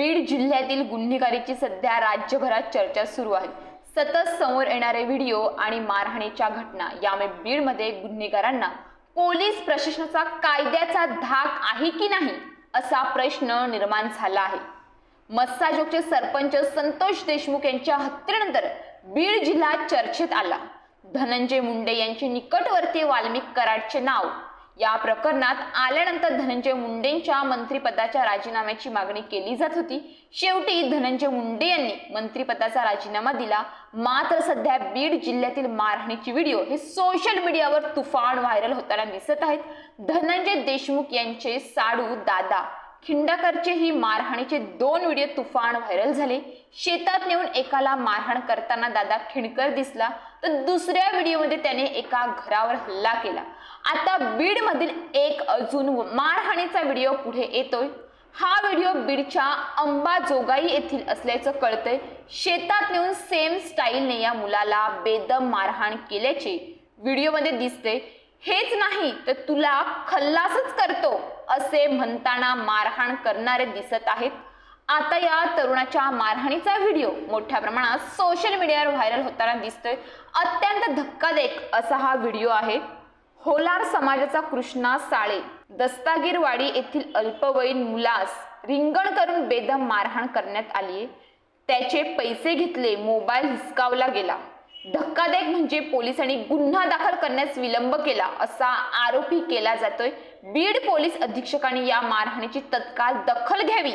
बीड जिल्ह्यातील गुन्हेगारीची सध्या राज्यभरात चर्चा सुरू आहे। सतत समोर येणारे व्हिडिओ आणि मारहाणीच्या घटना यामुळे बीडमध्ये गुन्हेगारांना पोलीस प्रशासनाचा कायद्याचा धाक आहे की नाही असा प्रश्न निर्माण झाला आहे। मस्साजोगचे सरपंच संतोष देशमुख यांच्या हत्येनंतर बीड जिल्हा चर्चेत आला। धनंजय मुंडे यांचे निकटवर्ती वाल्मिक कराडचे नाव या प्रकरणात आल्यानंतर धनंजय मुंडेंच्या मंत्रिपदाच्या राजीनाम्याची मागणी केली जात होती। शेवटी धनंजय मुंडे यांनी मंत्रिपदाचा राजीनामा दिला। मात्र सध्या बीड जिल्ह्यातील मारहाणीचे व्हिडिओ हे सोशल मीडियावर तुफान व्हायरल होताना दिसत आहेत। धनंजय देशमुख यांचे साडू दादा खिंडाकरचे ही मारहाणीचे 2 व्हिडिओ तुफान व्हायरल झाले। शेतात नेऊन एकाला मारहाण करताना दादा खिंडकर दिसला, तर दुसऱ्या व्हिडिओमध्ये त्याने एका घरावर हल्ला केला। आता बीड मधील एक अजून मारहाणीचा व्हिडिओ पुढे येतोय। हा व्हिडिओ बीडच्या अंबाजोगाई येथील असल्याचं कळतंय। शेतात नेऊन सेम स्टाईलने या मुलाला बेदम मारहाण केल्याचे व्हिडिओमध्ये दिसते। हेच नाही तर तुला खल्लासच करतो असे म्हणताना मारहाण करणारे दिसत आहेत। आता या तरुणाच्या मारहाणीचा व्हिडिओ मोठ्या प्रमाणात सोशल मीडियावर व्हायरल होताना दिसतोय। अत्यंत धक्कादायक असा हा व्हिडिओ आहे। होलार समाजाचा कृष्णा साळे दस्तागीरवाडी येथील अल्पवयीन मुलास रिंगण करून बेदम मारहाण करण्यात आली। त्याचे पैसे घेतले, मोबाईल हिसकावला गेला। धक्कादायक म्हणजे पोलिसांनी गुन्हा दाखल करण्यास विलंब केला असा आरोपही केला जातोय। बीड पोलीस अधीक्षकांनी या मारहाणीची तत्काळ दखल घ्यावी,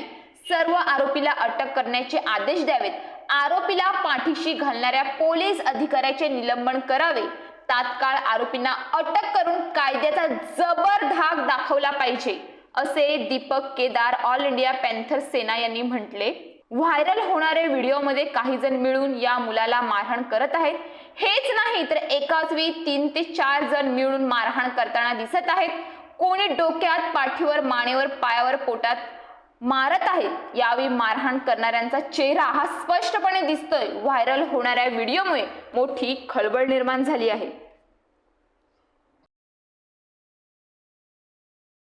सर्व आरोपीला अटक करण्याचे आदेश द्यावेत, आरोपीला पाठीशी घालणाऱ्या पोलीस अधिकाऱ्याचे निलंबन करावे, तात्काळ आरोपींना अटक करून कायद्याचा जबर धाक दाखवला पाहिजे असे Deepak Kedar all India panther Sena यांनी म्हटले। व्हायरल होणाऱ्या व्हिडिओमध्ये काही जण मिळून या मुलाला मारहाण करत आहेत। हेच नाही तर एकाच वेळी 3 ते 4 जण मिळून मारहाण करताना दिसत आहेत। कोणी डोक्यात, पाठीवर, मानेवर, पायावर, पोटात मारत आहेत। यावेळी मारहाण करणाऱ्यांचा चेहरा हा स्पष्टपणे दिसतोय। व्हायरल होणाऱ्या व्हिडिओमुळे मोठी खळबळ निर्माण झाली आहे।